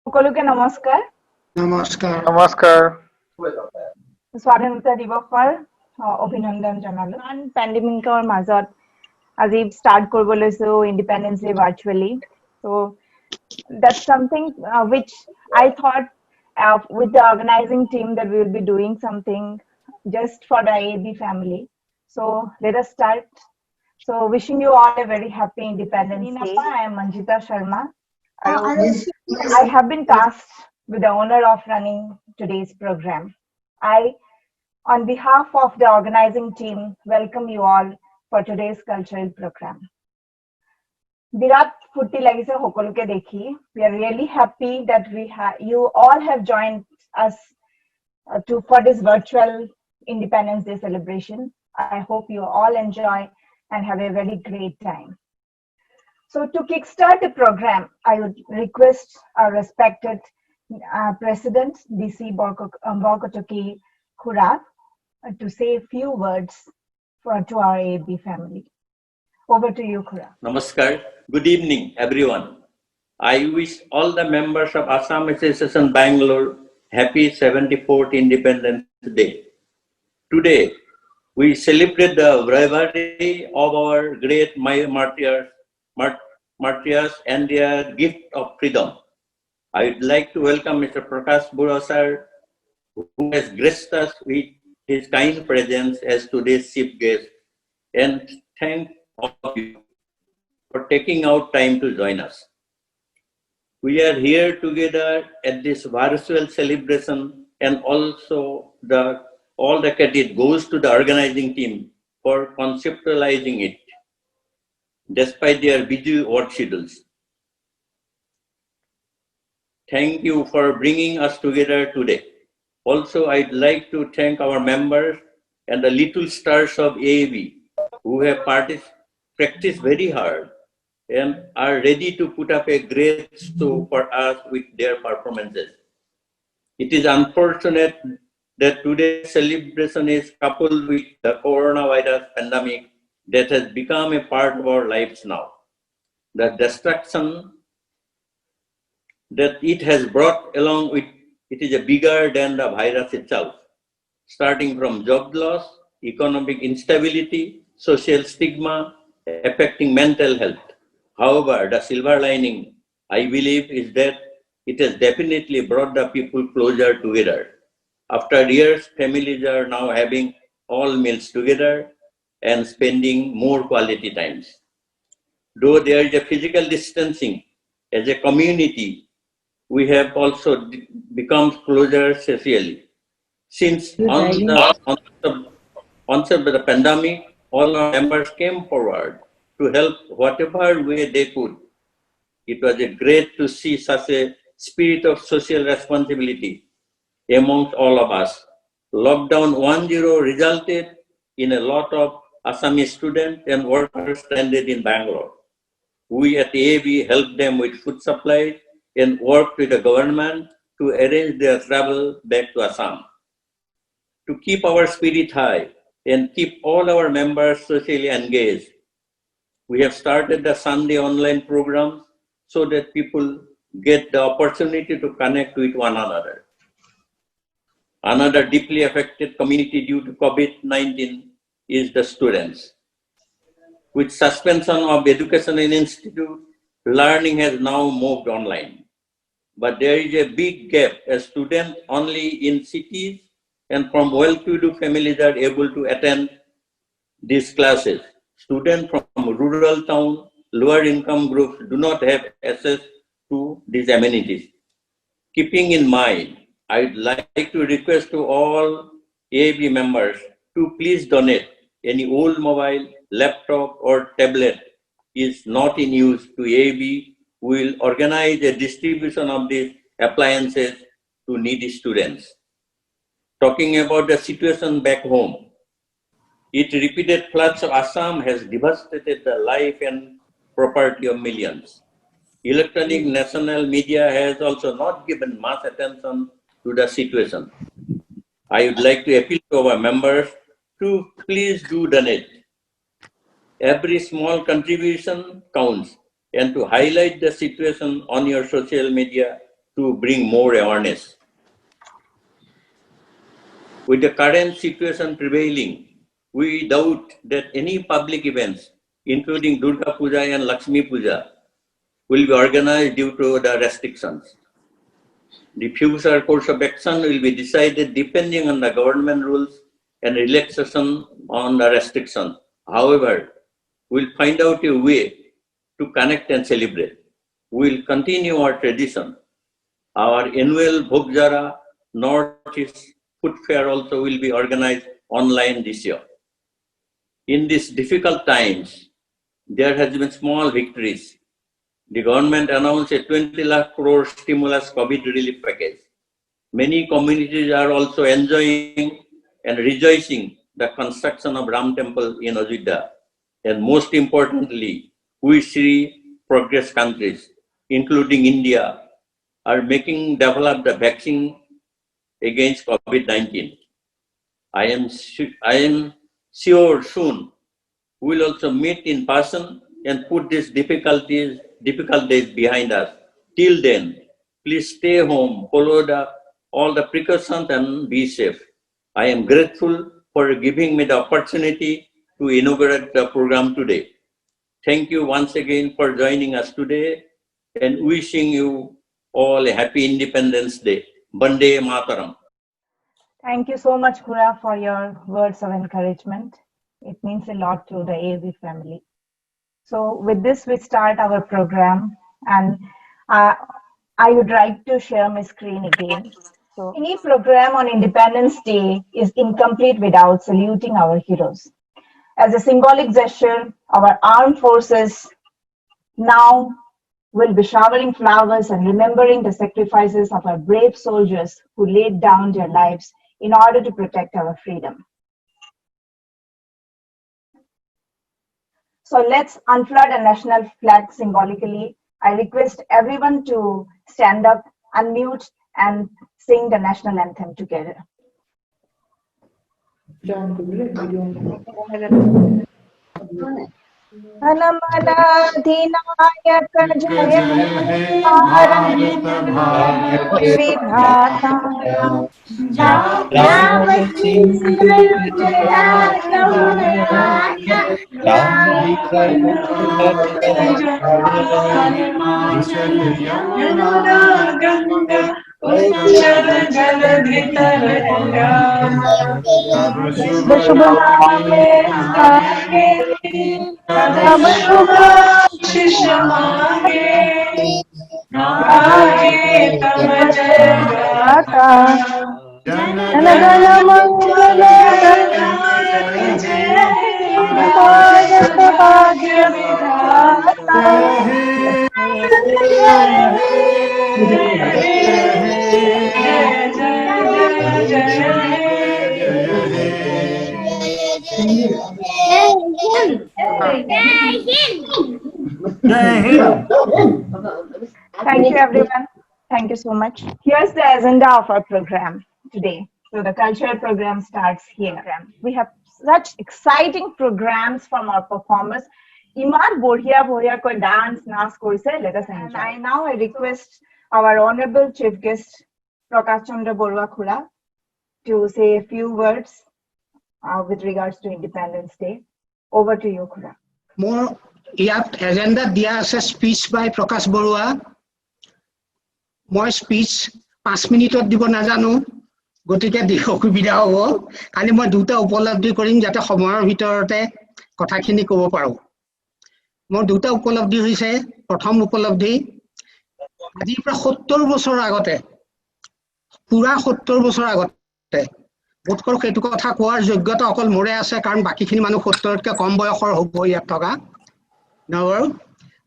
সকলোকে নমস্কাৰ। নমস্কাৰ। নমস্কাৰ। স্বাধীনতা দিৱসৰ অভিনন্দন জনালো। পেণ্ডেমিকৰ মাজত আজি ষ্টাৰ্ট কৰিব লৈছো independence day virtually. So that's something which I thought with the organizing team that we will be doing something just for the AAB family. So let us start. So wishing you all a very happy Independence Day. I am Manjita Sharma. I have been tasked with the honor of running today's program. I, on behalf of the organizing team, welcome you all for today's cultural program. Virat Futti Lagise Hokoluke Dekhi. We are really happy that you all have joined us for this virtual Independence Day celebration. I hope you all enjoy and have a very great time. So to kickstart the program, I would request our respected President DC Borkotoki Khura to say a few words to our AAB family. Over to you, Khura. Namaskar. Good evening, everyone. I wish all the members of Assam Association Bangalore happy 74th Independence Day. Today, we celebrate the bravery of our great martyrs and their gift of freedom. I would like to welcome Mr. Prakash Bura sir, who has graced us with his kind presence as today's chief guest, and thank all of you for taking out time to join us. We are here together at this virtual celebration, and also all the credit goes to the organizing team for conceptualizing it, despite their busy work schedules. Thank you for bringing us together today. Also, I'd like to thank our members and the little stars of AAB who have practiced very hard and are ready to put up a great show for us with their performances. It is unfortunate that today's celebration is coupled with the coronavirus pandemic that has become a part of our lives now. The destruction that it has brought along with it is bigger than the virus itself, starting from job loss, economic instability, social stigma, affecting mental health. However, the silver lining, I believe, is that it has definitely brought the people closer together. After years, families are now having all meals together and spending more quality times. Though there is a physical distancing, as a community, we have also become closer socially. Since on the onset of the pandemic, all our members came forward to help whatever way they could. It was great to see such a spirit of social responsibility amongst all of us. Lockdown 1.0 resulted in a lot of Assamese students and workers stranded in Bangalore. We at AAB helped them with food supplies and worked with the government to arrange their travel back to Assam. To keep our spirit high and keep all our members socially engaged, we have started the Sunday online program so that people get the opportunity to connect with one another. Another deeply affected community due to COVID-19 is the students. With suspension of education in institute, learning has now moved online. But there is a big gap as students only in cities and from well-to-do families are able to attend these classes. Students from rural towns, lower income groups do not have access to these amenities. Keeping in mind, I'd like to request to all AAB members to please donate any old mobile, laptop or tablet is not in use to AAB. We will organize a distribution of these appliances to needy students. Talking about the situation back home, repeated floods of Assam has devastated the life and property of millions. Electronic national media has also not given much attention to the situation. I would like to appeal to our members to please do donate. Every small contribution counts, and to highlight the situation on your social media to bring more awareness. With the current situation prevailing, we doubt that any public events, including Durga Puja and Lakshmi Puja, will be organized due to the restrictions. The future course of action will be decided depending on the government rules and relaxation on the restrictions. However, we'll find out a way to connect and celebrate. We'll continue our tradition. Our annual Bhokjara Northeast Food Fair also will be organized online this year. In these difficult times, there has been small victories. The government announced a 20 lakh crore stimulus COVID relief package. Many communities are also enjoying and rejoicing the construction of Ram Temple in Ajodhya. And most importantly, we see progress countries, including India, are making develop the vaccine against COVID-19. I am sure soon we will also meet in person and put these difficult days behind us. Till then, please stay home, follow all the precautions and be safe. I am grateful for giving me the opportunity to inaugurate the program today. Thank you once again for joining us today and wishing you all a happy Independence Day. Bande Mataram. Thank you so much, Khura, for your words of encouragement. It means a lot to the AAV family. So with this, we start our program, and I would like to share my screen again. So any program on Independence Day is incomplete without saluting our heroes. As a symbolic gesture, our armed forces now will be showering flowers and remembering the sacrifices of our brave soldiers who laid down their lives in order to protect our freedom. So let's unfurl the national flag symbolically. I request everyone to stand up, unmute, and sing the national anthem together. Anamalaadhinayaka jaya Bharat Vighata Jayavati तब शुभ शिष मांगे गाये तब जय गाथा जन गण मंगल जय भारत भाग्य विधाता Thank you, everyone. Thank you so much. Here's the agenda of our program today. So the cultural program starts here. We have such exciting programs from our performers. Iman Borhia ko dance nas korise. Let us enjoy. And I request our honorable chief guest Prakash Chandra Borua Khura to say a few words with regards to Independence Day. Over to you, Khura. More agenda dia ase speech by Prakash Borua. More speech 5 minute দিব নাজানো গতিকে অসুবিধা হ'ব খালি মই দুটা উপলব্ধি কৰিম যাতে সময়ৰ ভিতৰতে কথাখিনি ক'ব পাৰো মোৰ দুটা উপলব্ধি হৈছে প্ৰথম উপলব্ধি আজি প্ৰায় 70 বছৰ আগতে পুৰা 70 বছৰ আগতে বোধকৰ সেইটো কথা কোৱাৰ যোগ্যতা অকল মোৰে আছে কাৰণ বাকিখিনি মানুহ 70 তকৈ কম বয়সৰ হ'ব ইয়াত থকা নবৰ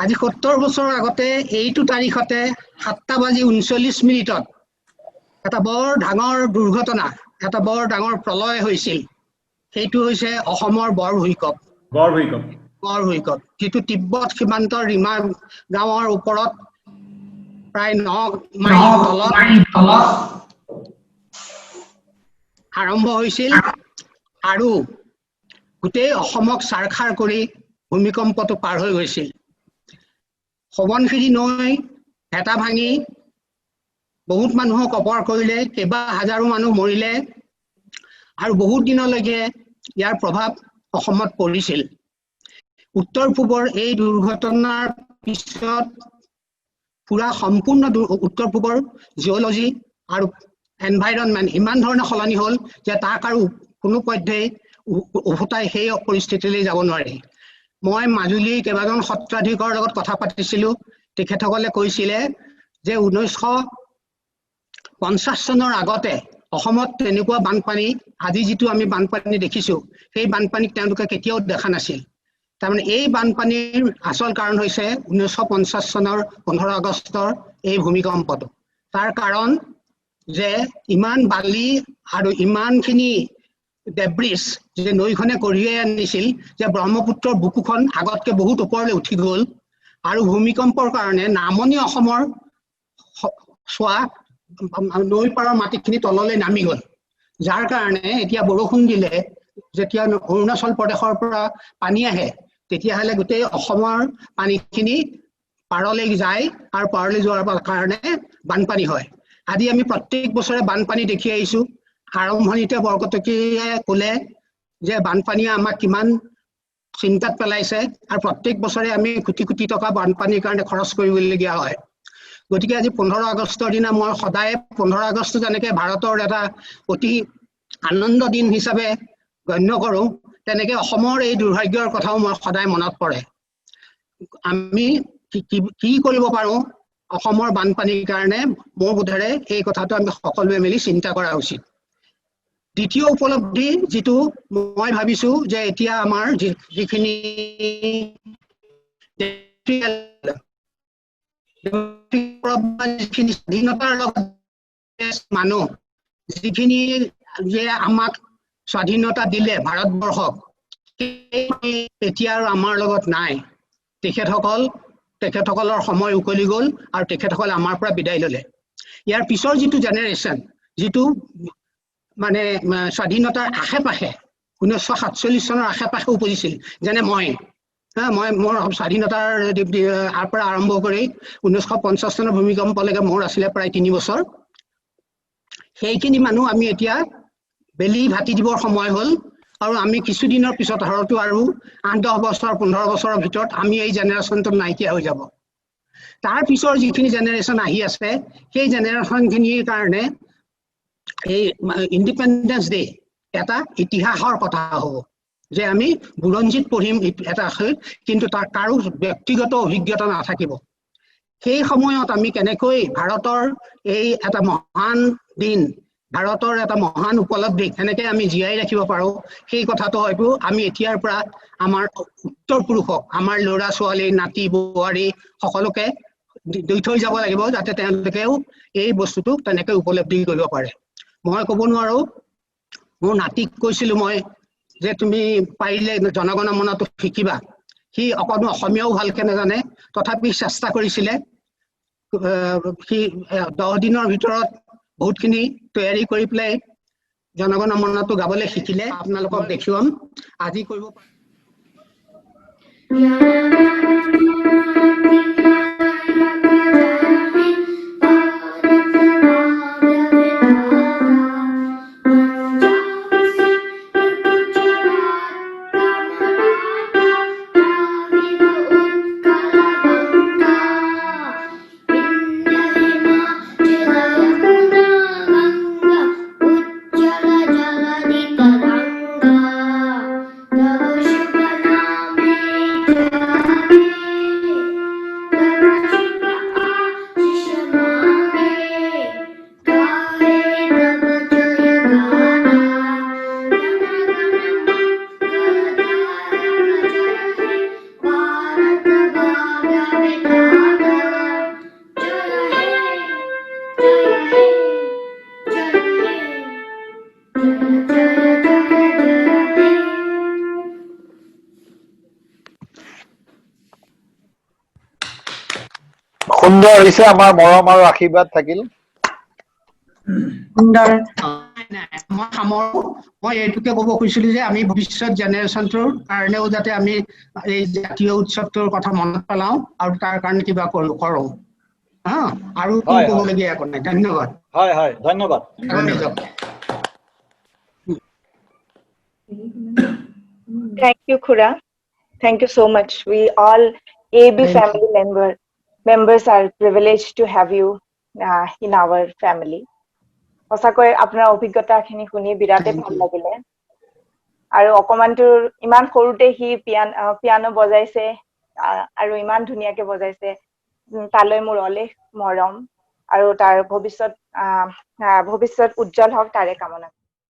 আজি 70 বছৰ আগতে এইটো তাৰিখতে 7:39 এটা বৰ ডাঙৰ দুৰ্ঘটনা এটা বৰ ডাঙৰ প্ৰলয় হৈছিল সেইটো হৈছে অসমৰ বৰ ভূমিকম্প যেটো তিব্বত সীমান্তৰ ৰিমা গাঁৱৰ ওপৰত প্ৰায় 9 মাইল তলত আৰম্ভ হৈছিল আৰু গোটেই অসমক সাৰখাৰ কৰি ভূমিকম্পটো পাৰ হৈ গৈছিল Sobanshiri Noi, Heta Bhangi, বহুত মানুহক অপৰ কৰিলে, কেইবা হাজাৰো মানুহ মৰিলে আৰু বহুত দিনলৈকে ইয়াৰ প্ৰভাৱ অসমত পৰিছিল। উত্তৰ পূবৰ এই দুৰ্ঘটনাৰ পিছত পুৰা সম্পূৰ্ণ উত্তৰ পূবৰ জিঅ'লজি আৰু এনভাইৰনমেন্ট ইমান ধৰণে সলনি হ'ল যে তাক আৰু কোনো পধ্যেই উভতাই সেই পৰিস্থিতিলৈ যাব নোৱাৰি। মই মাজুলীৰ কেইবাজন সত্ৰাধিকাৰৰ লগত কথা পাতিছিলো, তেখেতসকলে কৈছিলে যে 1950 চনৰ আগতে অসমত তেনেকুৱা বানপানী, আজি যিটো আমি বানপানী দেখিছো সেই বানপানীক তেওঁলোকে কেতিয়াও দেখা নাছিল। তাৰমানে এই বানপানীৰ আচল কাৰণ হৈছে 1950 চনৰ 15 আগষ্টৰ এই ভূমিকম্পটো। তাৰ কাৰণ যে ইমান বালি আৰু ইমানখিনি ডেব্ৰিজ যে নৈখনে কঢ়িয়াই আনিছিল যে ব্ৰহ্মপুত্ৰৰ বুকুখন আগতকে বহুত ওপৰলৈ উঠি গ'ল আৰু ভূমিকম্পৰ কাৰণে নামনি অসমৰ চোৱা নৈ পাৰৰ মাটিখিনি তললৈ নামি গ'ল, যাৰ কাৰণে এতিয়া বৰষুণ দিলে যেতিয়া অৰুণাচল প্ৰদেশৰ পৰা পানী আহে তেতিয়াহ'লে গোটেই অসমৰ পানীখিনি পাৰলৈ যায় আৰু পাৰলৈ যোৱাৰ কাৰণে বানপানী হয়। আজি আমি প্ৰত্যেক বছৰে বানপানী দেখি আহিছো। আৰম্ভণিতে বৰকটকীয়ে ক'লে যে বানপানীয়ে আমাক কিমান চিন্তাত পেলাইছে আৰু প্ৰত্যেক বছৰে আমি কোটি কোটি টকা বানপানীৰ কাৰণে খৰচ কৰিবলগীয়া হয়। গতিকে আজি 15 আগষ্টৰ দিনা মই সদায় 15 আগষ্ট যেনেকে ভাৰতৰ এটা অতি আনন্দ দিন হিচাপে গণ্য কৰোঁ, তেনেকে অসমৰ এই দুৰ্ভাগ্যৰ কথাও মই সদায় মনত পৰে। আমি কি কৰিব পাৰো অসমৰ বানপানীৰ কাৰণে, মোৰ বোধেৰে এই কথাটো আমি সকলোৱে মিলি চিন্তা কৰা উচিত। দ্বিতীয় উপলব্ধি যিটো মই ভাবিছো যে এতিয়া আমাৰ যিখিনি স্বাধীনতাৰ লগত মানুহ যিখিনি যে আমাক স্বাধীনতা দিলে ভাৰতবৰ্ষক, এতিয়া আৰু আমাৰ লগত নাই। তেখেতসকলৰ সময় উকলি গ'ল আৰু তেখেতসকলে আমাৰ পৰা বিদায় ল'লে। ইয়াৰ পিছৰ যিটো জেনেৰেশ্যন, যিটো মানে স্বাধীনতাৰ আশে পাশে 1947 চনৰ আশে পাশে উপজিছিল, যেনে মই মোৰ স্বাধীনতাৰ পৰা আৰম্ভ কৰি 1950 চনৰ ভূমিকম্পলৈকে মোৰ আছিলে প্ৰায় 3 বছৰ। সেইখিনি মানুহ আমি এতিয়া বেলি ভাটি দিবৰ সময় হ'ল আৰু আমি কিছুদিনৰ পিছত হয়তো আৰু 8-10 বছৰ 15 বছৰৰ ভিতৰত আমি এই জেনেৰেশ্যনটো নাইকিয়া হৈ যাব। তাৰ পিছৰ যিখিনি জেনেৰেশ্যন আহি আছে সেই জেনেৰেশ্যনখিনিৰ কাৰণে এই ইণ্ডিপেণ্ডেন্স ডে এটা ইতিহাসৰ কথা হ'ব, যে আমি বুৰঞ্জীত পঢ়িম এটা, কিন্তু তাৰ কাৰো ব্যক্তিগত অভিজ্ঞতা নাথাকিব। সেই সময়ত আমি কেনেকৈ ভাৰতৰ এই এটা মহান দিন, ভাৰতৰ এটা মহান উপলব্ধি কেনেকৈ আমি জীয়াই ৰাখিব পাৰোঁ, সেই কথাটো হয়তো আমি এতিয়াৰ পৰা আমাৰ উত্তৰ পুৰুষক, আমাৰ ল'ৰা ছোৱালী নাতি বোৱাৰী সকলোকে দি থৈ যাব লাগিব, যাতে তেওঁলোকেও এই বস্তুটো তেনেকৈ উপলব্ধি কৰিব পাৰে। মই ক'ব নোৱাৰো, মোৰ নাতিক কৈছিলো মই যে তুমি পাৰিলে জনগণ মনটো শিকিবা। সি অকণো অসমীয়াও ভালকে নাজানে, তথাপি চেষ্টা কৰিছিলে। সি 10 দিনৰ ভিতৰত বহুতখিনি তৈয়াৰী কৰি পেলাই জনগণ মনটো গাবলৈ শিকিলে। আপোনালোকক দেখুৱাম আজি কৰিব সুন্দৰ হৈছে, আমাৰ মৰম আৰু আশীৰ্বাদ থাকিল। সুন্দৰ। মই এইটোকে ক'ব খুজিছিলো যে আমি ভৱিষ্যত জেনেৰেশ্যনটোৰ কাৰণেও যাতে আমি এই জাতীয় উৎসৱটোৰ কথা মনত পেলাওঁ আৰু তাৰ কাৰণে কিবা কৰোঁ। হা আৰু হয়, হয়। ক'বলগীয়া একো নাই ধন্যবাদ হয় হয় ধন্যবাদ আগলৈ যাওক Thank you, Khura. Thank you so much. We all AB Thank family members are privileged to have you in our family. সঁচাকৈ আপোনাৰ অভিজ্ঞতাখিনি শুনি বিৰাটেই Thank ভাল you. লাগিলে আৰু অকমানটোৰ ইমান সৰুতে সি পিয়ানো বজাইছে আৰু ইমান ধুনীয়াকে বজাইছে তালৈ মোৰ অলেখ মৰম আৰু তাৰ ভৱিষ্যত উজ্জ্বল হওক তাৰে কামনা